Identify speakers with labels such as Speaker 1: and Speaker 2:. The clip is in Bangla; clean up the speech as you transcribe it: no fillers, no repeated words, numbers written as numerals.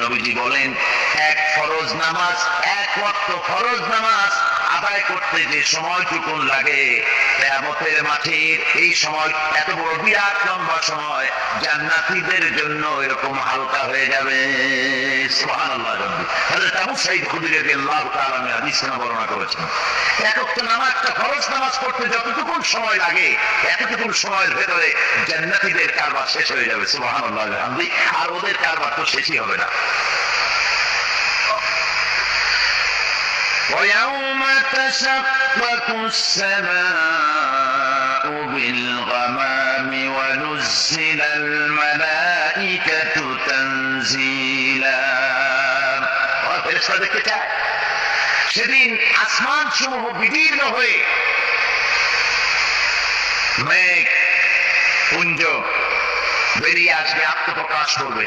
Speaker 1: নবীজি বলেন এক ফরজ নামাজ, এক ওয়াক্ত ফরজ নামাজ আদায় করতে যে সময়টুকুন লাগে, কিয়ামতের মাঠের এই সময় এত বড় বিরাট লম্বা সময় জান্নাতীদের জন্য এরকম হালকা হয়ে যাবে। সুবহানাল্লাহ। হযরত আবু সাঈদ খুদরী রাদিয়াল্লাহু তাআলা হাদিসে বর্ণনা করেছেন, এক ওয়াক্ত নামাজটা ফরজ নামাজ পড়তে যতটুকুন সময় লাগে এতটুকুন সময়ের ভেতরে জান্নাতীদের কারবার শেষ হয়ে যাবে। সুবহানাল্লাহ আলহামদুলিল্লাহ। আর ওদের কারবার তো শেষই হবে না। ويوم تشقق السماء بالغمام ونزل الملائكة تنزيلا। ফেরেশতা দেখতে চায় সেদিন আসমান সমূহ বিদীর্ণ হয়ে মেঘ পুঞ্জ বেরিয়ে আসবে, আত্মপ্রকাশ করবে।